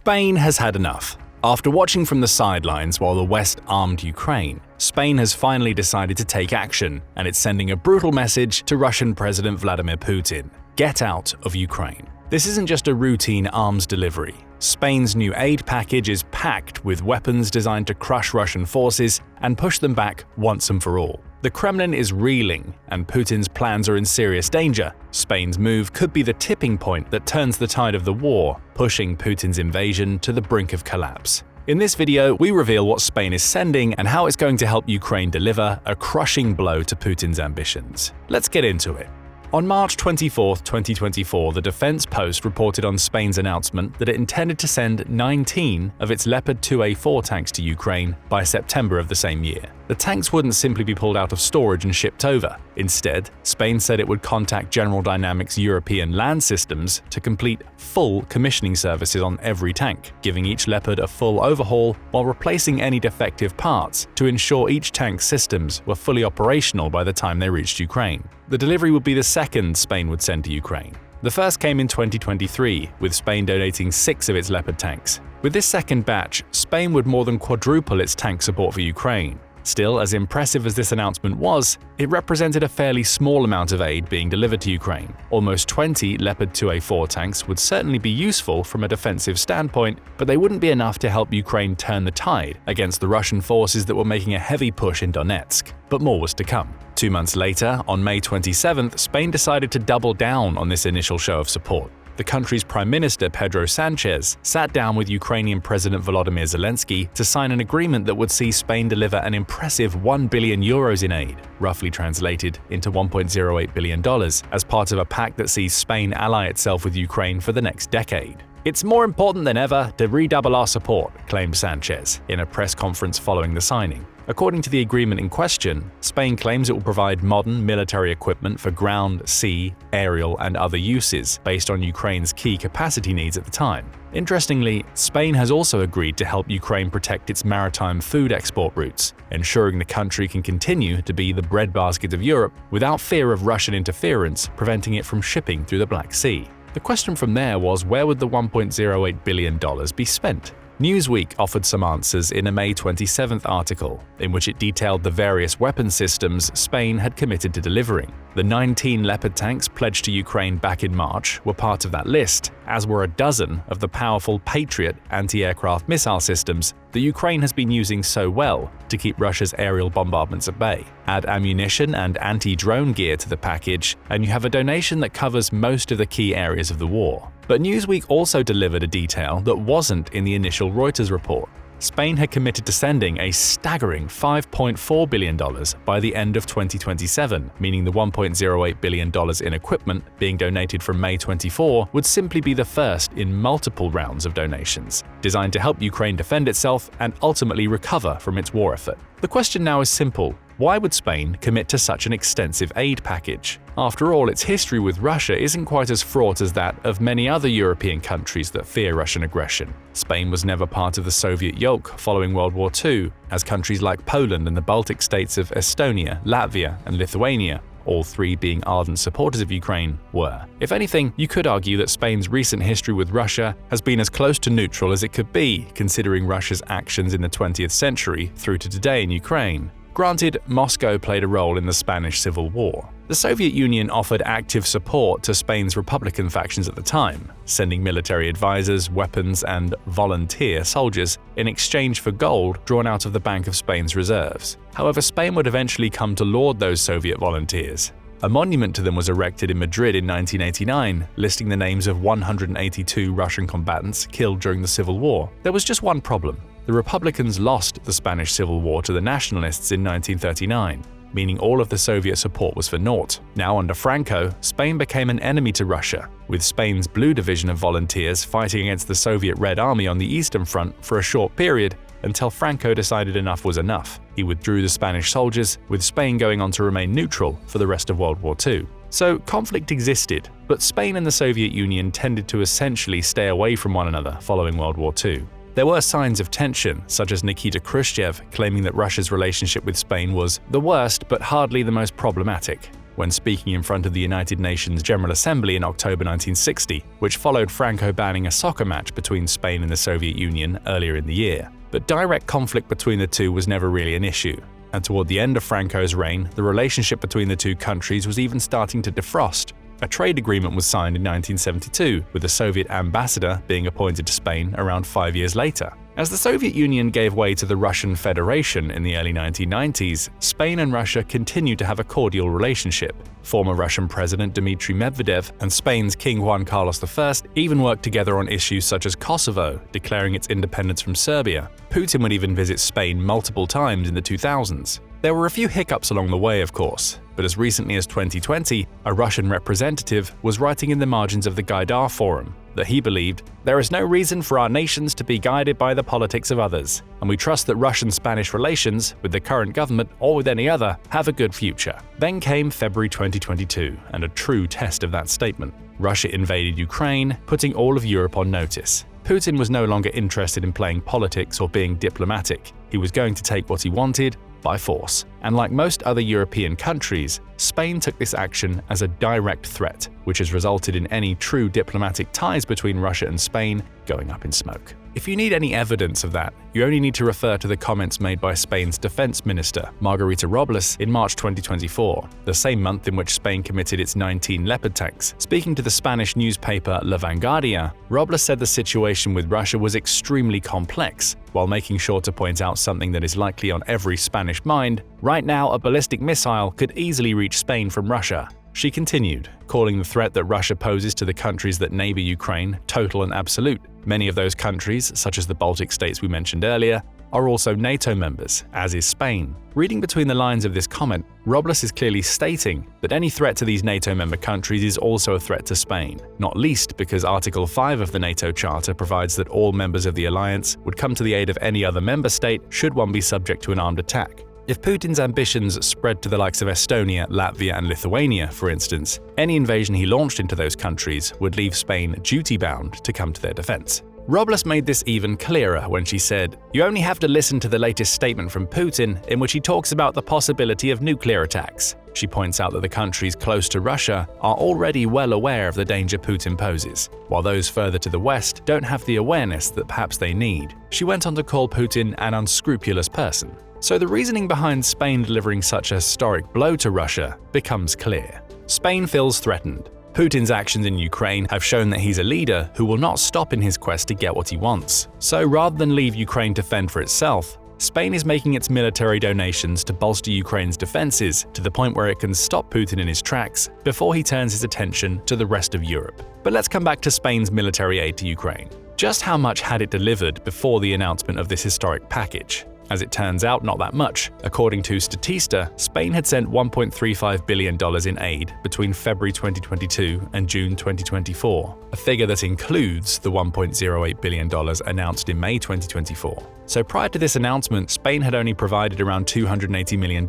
Spain has had enough. After watching from the sidelines while the West armed Ukraine, Spain has finally decided to take action, and it's sending a brutal message to Russian President Vladimir Putin: get out of Ukraine. This isn't just a routine arms delivery. Spain's new aid package is packed with weapons designed to crush Russian forces and push them back once and for all. The Kremlin is reeling, and Putin's plans are in serious danger. Spain's move could be the tipping point that turns the tide of the war, pushing Putin's invasion to the brink of collapse. In this video, we reveal what Spain is sending and how it's going to help Ukraine deliver a crushing blow to Putin's ambitions. Let's get into it. On March 24, 2024, the Defense Post reported on Spain's announcement that it intended to send 19 of its Leopard 2A4 tanks to Ukraine by September of the same year. The tanks wouldn't simply be pulled out of storage and shipped over. Instead, Spain said it would contact General Dynamics European Land Systems to complete full commissioning services on every tank, giving each Leopard a full overhaul while replacing any defective parts to ensure each tank's systems were fully operational by the time they reached Ukraine. The delivery would be the second Spain would send to Ukraine. The first came in 2023, with Spain donating 6 of its Leopard tanks. With this second batch, Spain would more than quadruple its tank support for Ukraine. Still, as impressive as this announcement was, it represented a fairly small amount of aid being delivered to Ukraine. Almost 20 Leopard 2A4 tanks would certainly be useful from a defensive standpoint, but they wouldn't be enough to help Ukraine turn the tide against the Russian forces that were making a heavy push in Donetsk. But more was to come. 2 months later, on May 27th, Spain decided to double down on this initial show of support. The country's Prime Minister Pedro Sanchez sat down with Ukrainian President Volodymyr Zelensky to sign an agreement that would see Spain deliver an impressive €1 billion in aid, roughly translated into $1.08 billion, as part of a pact that sees Spain ally itself with Ukraine for the next decade. "It's more important than ever to redouble our support," claimed Sanchez in a press conference following the signing. According to the agreement in question, Spain claims it will provide modern military equipment for ground, sea, aerial, and other uses based on Ukraine's key capacity needs at the time. Interestingly, Spain has also agreed to help Ukraine protect its maritime food export routes, ensuring the country can continue to be the breadbasket of Europe without fear of Russian interference preventing it from shipping through the Black Sea. The question from there was, where would the $1.08 billion be spent? Newsweek offered some answers in a May 27th article, in which it detailed the various weapon systems Spain had committed to delivering. The 19 Leopard tanks pledged to Ukraine back in March were part of that list, as were a dozen of the powerful Patriot anti-aircraft missile systems that Ukraine has been using so well to keep Russia's aerial bombardments at bay. Add ammunition and anti-drone gear to the package, and you have a donation that covers most of the key areas of the war. But Newsweek also delivered a detail that wasn't in the initial Reuters report. Spain had committed to sending a staggering $5.4 billion by the end of 2027, meaning the $1.08 billion in equipment being donated from May 24 would simply be the first in multiple rounds of donations, designed to help Ukraine defend itself and ultimately recover from its war effort. The question now is simple: why would Spain commit to such an extensive aid package? After all, its history with Russia isn't quite as fraught as that of many other European countries that fear Russian aggression. Spain was never part of the Soviet yoke following World War II, as countries like Poland and the Baltic states of Estonia, Latvia, and Lithuania, all three being ardent supporters of Ukraine, were. If anything, you could argue that Spain's recent history with Russia has been as close to neutral as it could be, considering Russia's actions in the 20th century through to today in Ukraine. Granted, Moscow played a role in the Spanish Civil War. The Soviet Union offered active support to Spain's Republican factions at the time, sending military advisors, weapons, and volunteer soldiers in exchange for gold drawn out of the Bank of Spain's reserves. However, Spain would eventually come to laud those Soviet volunteers. A monument to them was erected in Madrid in 1989, listing the names of 182 Russian combatants killed during the Civil War. There was just one problem. The Republicans lost the Spanish Civil War to the Nationalists in 1939, meaning all of the Soviet support was for naught. Now under Franco, Spain became an enemy to Russia, with Spain's Blue Division of volunteers fighting against the Soviet Red Army on the Eastern Front for a short period until Franco decided enough was enough. He withdrew the Spanish soldiers, with Spain going on to remain neutral for the rest of World War II. So conflict existed, but Spain and the Soviet Union tended to essentially stay away from one another following World War II. There were signs of tension, such as Nikita Khrushchev claiming that Russia's relationship with Spain was the worst but hardly the most problematic. when speaking in front of the United Nations General Assembly in October 1960, which followed Franco banning a soccer match between Spain and the Soviet Union earlier in the year. But direct conflict between the two was never really an issue. And toward the end of Franco's reign, the relationship between the two countries was even starting to defrost. A trade agreement was signed in 1972, with the Soviet ambassador being appointed to Spain around 5 years later. As the Soviet Union gave way to the Russian Federation in the early 1990s, Spain and Russia continued to have a cordial relationship. Former Russian President Dmitry Medvedev and Spain's King Juan Carlos I even worked together on issues such as Kosovo, declaring its independence from Serbia. Putin would even visit Spain multiple times in the 2000s. There were a few hiccups along the way, of course, but as recently as 2020, a Russian representative was writing in the margins of the Gaidar Forum that he believed, "There is no reason for our nations to be guided by the politics of others, and we trust that Russian-Spanish relations, with the current government or with any other, have a good future." Then came February 2022, and a true test of that statement. Russia invaded Ukraine, putting all of Europe on notice. Putin was no longer interested in playing politics or being diplomatic. He was going to take what he wanted by force. And like most other European countries, Spain took this action as a direct threat, which has resulted in any true diplomatic ties between Russia and Spain going up in smoke. If you need any evidence of that, you only need to refer to the comments made by Spain's defense minister, Margarita Robles, in March 2024, the same month in which Spain committed its 19 Leopard tanks. Speaking to the Spanish newspaper La Vanguardia, Robles said the situation with Russia was extremely complex, while making sure to point out something that is likely on every Spanish mind: right now, a ballistic missile could easily reach Spain from Russia. She continued, calling the threat that Russia poses to the countries that neighbor Ukraine total and absolute. Many of those countries, such as the Baltic states we mentioned earlier, are also NATO members, as is Spain. Reading between the lines of this comment, Robles is clearly stating that any threat to these NATO member countries is also a threat to Spain, not least because Article 5 of the NATO Charter provides that all members of the alliance would come to the aid of any other member state should one be subject to an armed attack. If Putin's ambitions spread to the likes of Estonia, Latvia, and Lithuania, for instance, any invasion he launched into those countries would leave Spain duty-bound to come to their defense. Robles made this even clearer when she said, "You only have to listen to the latest statement from Putin in which he talks about the possibility of nuclear attacks." She points out that the countries close to Russia are already well aware of the danger Putin poses, while those further to the west don't have the awareness that perhaps they need. She went on to call Putin an unscrupulous person. So the reasoning behind Spain delivering such a historic blow to Russia becomes clear. Spain feels threatened. Putin's actions in Ukraine have shown that he's a leader who will not stop in his quest to get what he wants. So rather than leave Ukraine to fend for itself, Spain is making its military donations to bolster Ukraine's defenses to the point where it can stop Putin in his tracks before he turns his attention to the rest of Europe. But let's come back to Spain's military aid to Ukraine. Just how much had it delivered before the announcement of this historic package? As it turns out, not that much. According to Statista, Spain had sent $1.35 billion in aid between February 2022 and June 2024, a figure that includes the $1.08 billion announced in May 2024. So prior to this announcement, Spain had only provided around $280 million,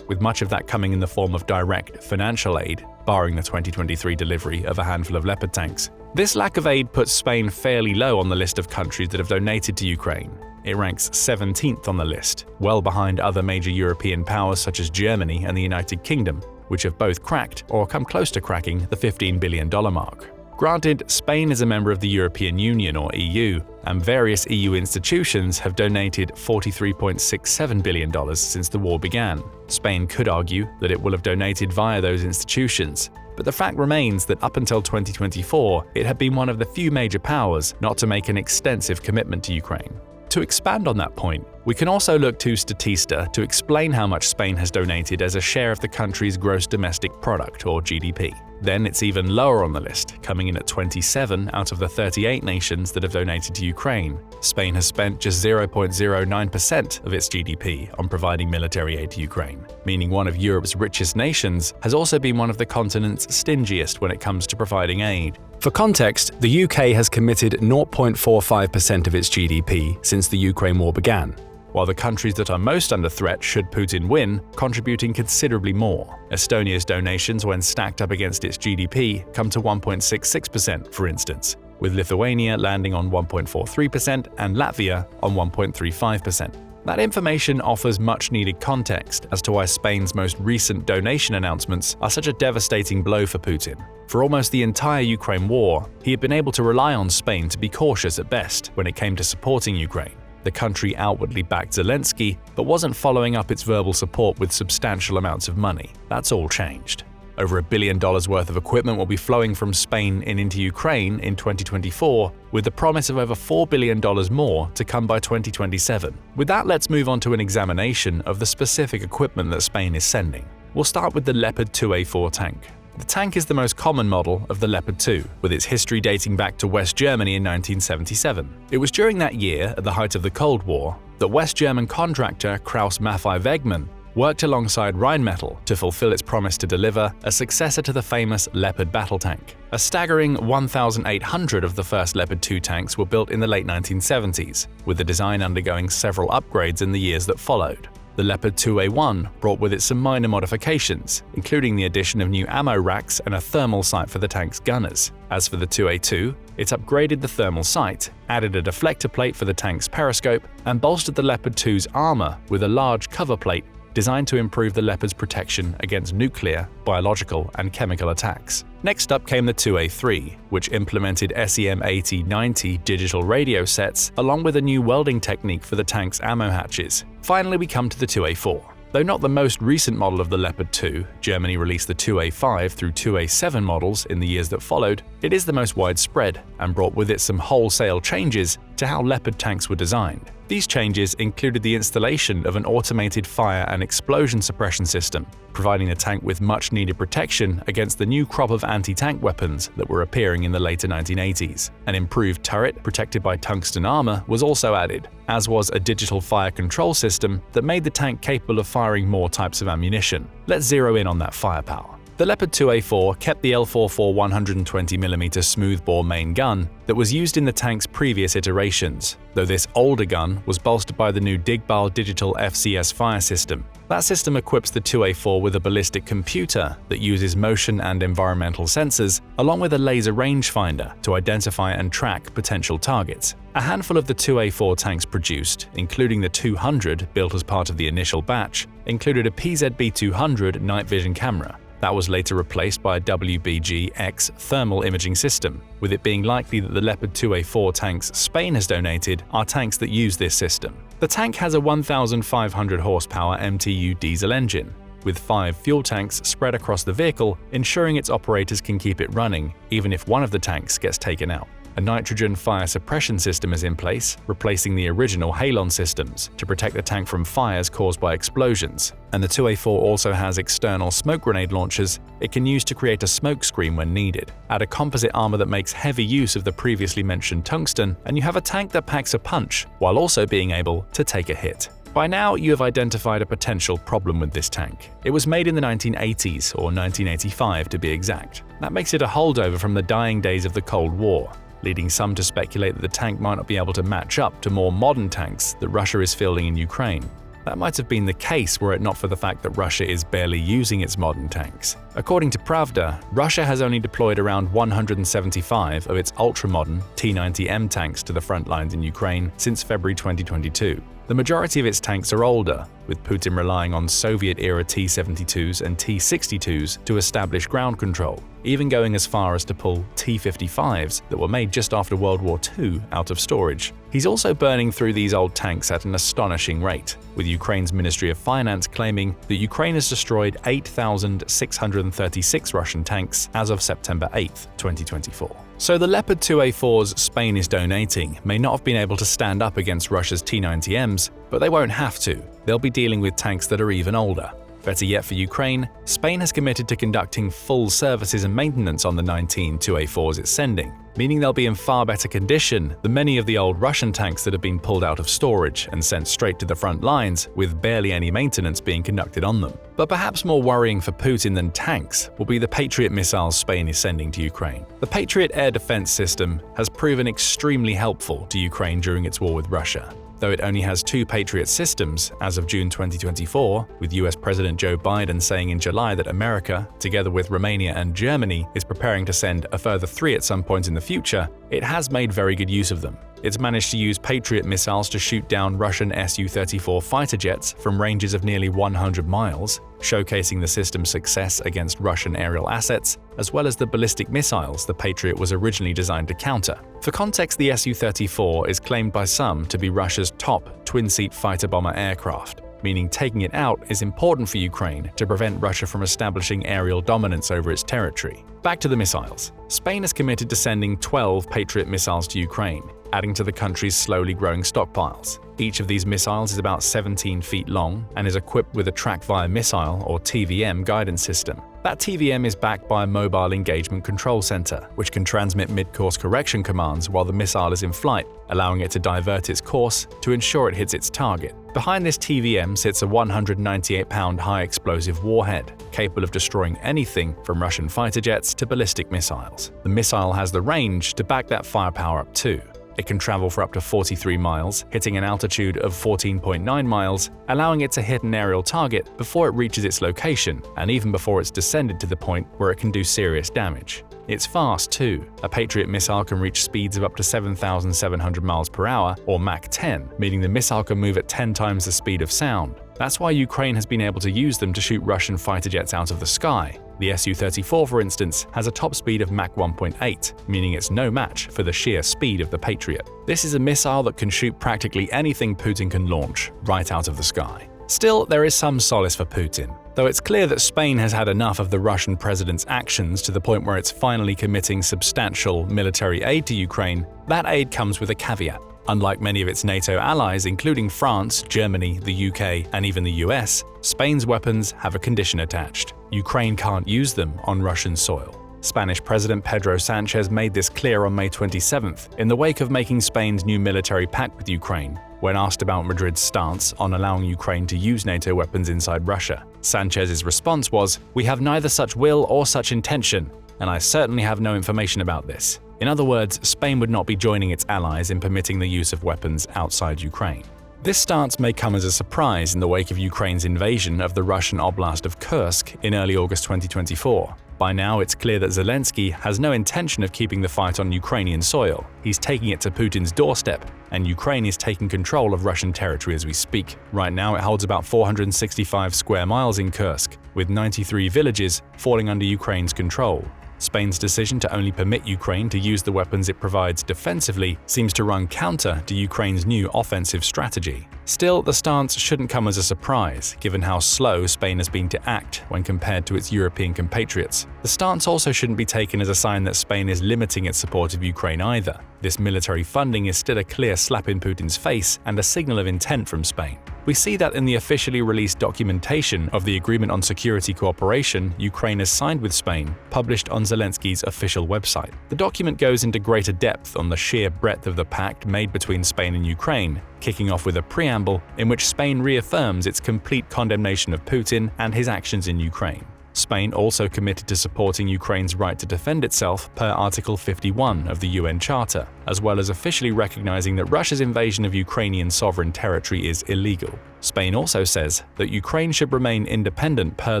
with much of that coming in the form of direct financial aid, barring the 2023 delivery of a handful of Leopard tanks. This lack of aid puts Spain fairly low on the list of countries that have donated to Ukraine. It ranks 17th on the list, well behind other major European powers such as Germany and the United Kingdom, which have both cracked or come close to cracking the $15 billion mark. Granted, Spain is a member of the European Union or EU, and various EU institutions have donated $43.67 billion since the war began. Spain could argue that it will have donated via those institutions, but the fact remains that up until 2024, it had been one of the few major powers not to make an extensive commitment to Ukraine. To expand on that point, we can also look to Statista to explain how much Spain has donated as a share of the country's gross domestic product, or GDP. Then it's even lower on the list, coming in at 27 out of the 38 nations that have donated to Ukraine. Spain has spent just 0.09% of its GDP on providing military aid to Ukraine, meaning one of Europe's richest nations has also been one of the continent's stingiest when it comes to providing aid. For context, the UK has committed 0.45% of its GDP since the Ukraine war began, while the countries that are most under threat should Putin win, contributing considerably more. Estonia's donations, when stacked up against its GDP, come to 1.66%, for instance, with Lithuania landing on 1.43% and Latvia on 1.35%. That information offers much-needed context as to why Spain's most recent donation announcements are such a devastating blow for Putin. For almost the entire Ukraine war, he had been able to rely on Spain to be cautious at best when it came to supporting Ukraine. The country outwardly backed Zelensky, but wasn't following up its verbal support with substantial amounts of money. That's all changed. Over $1 billion worth of equipment will be flowing from Spain and into Ukraine in 2024, with the promise of over $4 billion more to come by 2027. With that, let's move on to an examination of the specific equipment that Spain is sending. We'll start with the Leopard 2A4 tank. The tank is the most common model of the Leopard 2, with its history dating back to West Germany in 1977. It was during that year, at the height of the Cold War, that West German contractor Krauss Maffei Wegmann worked alongside Rheinmetall to fulfill its promise to deliver a successor to the famous Leopard battle tank. A staggering 1,800 of the first Leopard 2 tanks were built in the late 1970s, with the design undergoing several upgrades in the years that followed. The Leopard 2A1 brought with it some minor modifications, including the addition of new ammo racks and a thermal sight for the tank's gunners. As for the 2A2, it upgraded the thermal sight, added a deflector plate for the tank's periscope, and bolstered the Leopard 2's armor with a large cover plate designed to improve the Leopard's protection against nuclear, biological, and chemical attacks. Next up came the 2A3, which implemented SEM8090 digital radio sets along with a new welding technique for the tank's ammo hatches. Finally, we come to the 2A4. Though not the most recent model of the Leopard 2, Germany released the 2A5 through 2A7 models in the years that followed, it is the most widespread and brought with it some wholesale changes to how Leopard tanks were designed. These changes included the installation of an automated fire and explosion suppression system, providing the tank with much-needed protection against the new crop of anti-tank weapons that were appearing in the later 1980s. An improved turret protected by tungsten armor was also added, as was a digital fire control system that made the tank capable of firing more types of ammunition. Let's zero in on that firepower. The Leopard 2A4 kept the L44 120mm smoothbore main gun that was used in the tank's previous iterations, though this older gun was bolstered by the new Digbal digital FCS fire system. That system equips the 2A4 with a ballistic computer that uses motion and environmental sensors, along with a laser rangefinder to identify and track potential targets. A handful of the 2A4 tanks produced, including the 200 built as part of the initial batch, included a PZB-200 night vision camera. That was later replaced by a WBG-X thermal imaging system, with it being likely that the Leopard 2A4 tanks Spain has donated are tanks that use this system. The tank has a 1,500 horsepower MTU diesel engine, with 5 fuel tanks spread across the vehicle, ensuring its operators can keep it running even if one of the tanks gets taken out. A nitrogen fire suppression system is in place, replacing the original halon systems to protect the tank from fires caused by explosions. And the 2A4 also has external smoke grenade launchers it can use to create a smoke screen when needed. Add a composite armor that makes heavy use of the previously mentioned tungsten, and you have a tank that packs a punch while also being able to take a hit. By now, you have identified a potential problem with this tank. It was made in the 1980s, or 1985 to be exact. That makes it a holdover from the dying days of the Cold War, leading some to speculate that the tank might not be able to match up to more modern tanks that Russia is fielding in Ukraine. That might have been the case were it not for the fact that Russia is barely using its modern tanks. According to Pravda, Russia has only deployed around 175 of its ultra-modern T-90M tanks to the front lines in Ukraine since February 2022. The majority of its tanks are older, with Putin relying on Soviet-era T-72s and T-62s to establish ground control, even going as far as to pull T-55s that were made just after World War II out of storage. He's also burning through these old tanks at an astonishing rate, with Ukraine's Ministry of Finance claiming that Ukraine has destroyed 8,636 Russian tanks as of September 8, 2024. So the Leopard 2A4s Spain is donating may not have been able to stand up against Russia's T-90Ms, but they won't have to. They'll be dealing with tanks that are even older. Better yet for Ukraine, Spain has committed to conducting full services and maintenance on the 19 2A4s it's sending, meaning they'll be in far better condition than many of the old Russian tanks that have been pulled out of storage and sent straight to the front lines with barely any maintenance being conducted on them. But perhaps more worrying for Putin than tanks will be the Patriot missiles Spain is sending to Ukraine. The Patriot air defense system has proven extremely helpful to Ukraine during its war with Russia. Though it only has 2 Patriot systems as of June 2024, with US President Joe Biden saying in July that America, together with Romania and Germany, is preparing to send a further 3 at some point in the future, it has made very good use of them. It's managed to use Patriot missiles to shoot down Russian Su-34 fighter jets from ranges of nearly 100 miles, showcasing the system's success against Russian aerial assets, as well as the ballistic missiles the Patriot was originally designed to counter. For context, the Su-34 is claimed by some to be Russia's top twin-seat fighter-bomber aircraft, meaning taking it out is important for Ukraine to prevent Russia from establishing aerial dominance over its territory. Back to the missiles. Spain is committed to sending 12 Patriot missiles to Ukraine, adding to the country's slowly growing stockpiles. Each of these missiles is about 17 feet long and is equipped with a track-via missile or TVM guidance system. That TVM is backed by a mobile engagement control center, which can transmit mid-course correction commands while the missile is in flight, allowing it to divert its course to ensure it hits its target. Behind this TVM sits a 198-pound high-explosive warhead, capable of destroying anything from Russian fighter jets to ballistic missiles. The missile has the range to back that firepower up too. It can travel for up to 43 miles, hitting an altitude of 14.9 miles, allowing it to hit an aerial target before it reaches its location, and even before it's descended to the point where it can do serious damage. It's fast too. A Patriot missile can reach speeds of up to 7,700 miles per hour, or Mach 10, meaning the missile can move at 10 times the speed of sound. That's why Ukraine has been able to use them to shoot Russian fighter jets out of the sky. The Su-34, for instance, has a top speed of Mach 1.8, meaning it's no match for the sheer speed of the Patriot. This is a missile that can shoot practically anything Putin can launch, right out of the sky. Still, there is some solace for Putin. Though it's clear that Spain has had enough of the Russian president's actions to the point where it's finally committing substantial military aid to Ukraine, that aid comes with a caveat. Unlike many of its NATO allies, including France, Germany, the UK, and even the US, Spain's weapons have a condition attached. Ukraine can't use them on Russian soil. Spanish President Pedro Sanchez made this clear on May 27th, in the wake of making Spain's new military pact with Ukraine. When asked about Madrid's stance on allowing Ukraine to use NATO weapons inside Russia, Sanchez's response was, "We have neither such will or such intention, and I certainly have no information about this." In other words, Spain would not be joining its allies in permitting the use of weapons outside Ukraine. This stance may come as a surprise in the wake of Ukraine's invasion of the Russian oblast of Kursk in early August 2024. By now, it's clear that Zelensky has no intention of keeping the fight on Ukrainian soil. He's taking it to Putin's doorstep, and Ukraine is taking control of Russian territory as we speak. Right now, it holds about 465 square miles in Kursk, with 93 villages falling under Ukraine's control. Spain's decision to only permit Ukraine to use the weapons it provides defensively seems to run counter to Ukraine's new offensive strategy. Still, the stance shouldn't come as a surprise, given how slow Spain has been to act when compared to its European compatriots. The stance also shouldn't be taken as a sign that Spain is limiting its support of Ukraine either. This military funding is still a clear slap in Putin's face and a signal of intent from Spain. We see that in the officially released documentation of the Agreement on Security Cooperation Ukraine has signed with Spain, published on Zelensky's official website. The document goes into greater depth on the sheer breadth of the pact made between Spain and Ukraine, kicking off with a preamble in which Spain reaffirms its complete condemnation of Putin and his actions in Ukraine. Spain also committed to supporting Ukraine's right to defend itself per Article 51 of the UN Charter, as well as officially recognizing that Russia's invasion of Ukrainian sovereign territory is illegal. Spain also says that Ukraine should remain independent per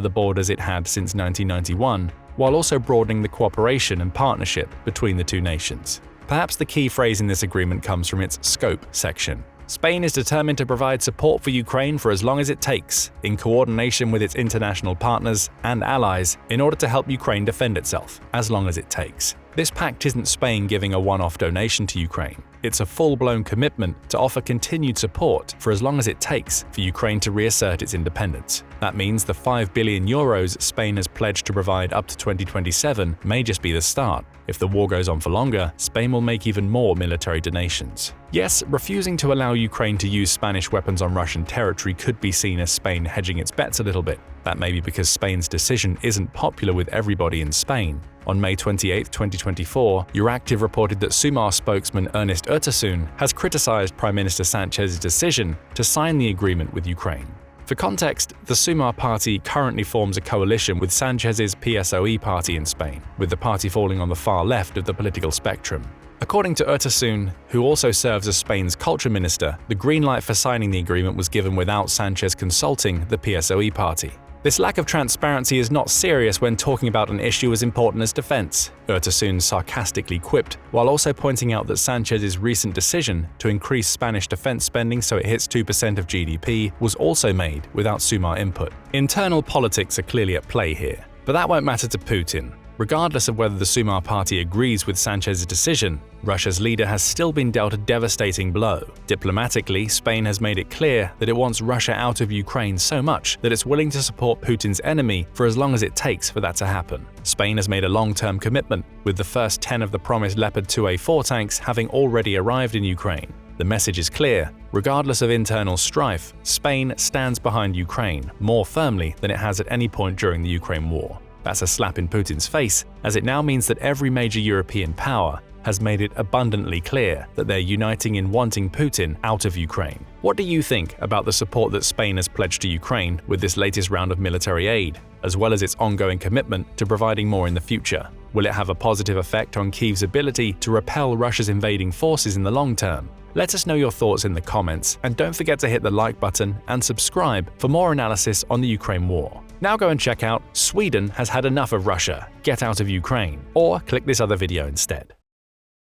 the borders it had since 1991, while also broadening the cooperation and partnership between the two nations. Perhaps the key phrase in this agreement comes from its scope section. Spain is determined to provide support for Ukraine for as long as it takes, in coordination with its international partners and allies, in order to help Ukraine defend itself, as long as it takes. This pact isn't Spain giving a one-off donation to Ukraine. It's a full-blown commitment to offer continued support for as long as it takes for Ukraine to reassert its independence. That means the €5 billion Spain has pledged to provide up to 2027 may just be the start. If the war goes on for longer, Spain will make even more military donations. Yes, refusing to allow Ukraine to use Spanish weapons on Russian territory could be seen as Spain hedging its bets a little bit. That may be because Spain's decision isn't popular with everybody in Spain. On May 28, 2024, Euractiv reported that Sumar spokesman Ernest Urtasun has criticized Prime Minister Sanchez's decision to sign the agreement with Ukraine. For context, the Sumar party currently forms a coalition with Sanchez's PSOE party in Spain, with the party falling on the far left of the political spectrum. According to Urtasun, who also serves as Spain's culture minister, the green light for signing the agreement was given without Sanchez consulting the PSOE party. This lack of transparency is not serious when talking about an issue as important as defense, Urtasun sarcastically quipped, while also pointing out that Sanchez's recent decision to increase Spanish defense spending so it hits 2% of GDP was also made without Sumar input. Internal politics are clearly at play here, but that won't matter to Putin. Regardless of whether the Sumar party agrees with Sanchez's decision, Russia's leader has still been dealt a devastating blow. Diplomatically, Spain has made it clear that it wants Russia out of Ukraine so much that it's willing to support Putin's enemy for as long as it takes for that to happen. Spain has made a long-term commitment, with the first 10 of the promised Leopard 2A4 tanks having already arrived in Ukraine. The message is clear. Regardless of internal strife, Spain stands behind Ukraine more firmly than it has at any point during the Ukraine war. That's a slap in Putin's face, as it now means that every major European power has made it abundantly clear that they're uniting in wanting Putin out of Ukraine. What do you think about the support that Spain has pledged to Ukraine with this latest round of military aid, as well as its ongoing commitment to providing more in the future? Will it have a positive effect on Kyiv's ability to repel Russia's invading forces in the long term? Let us know your thoughts in the comments, and don't forget to hit the like button and subscribe for more analysis on the Ukraine war. Now go and check out Sweden has had enough of Russia, get out of Ukraine, or click this other video instead.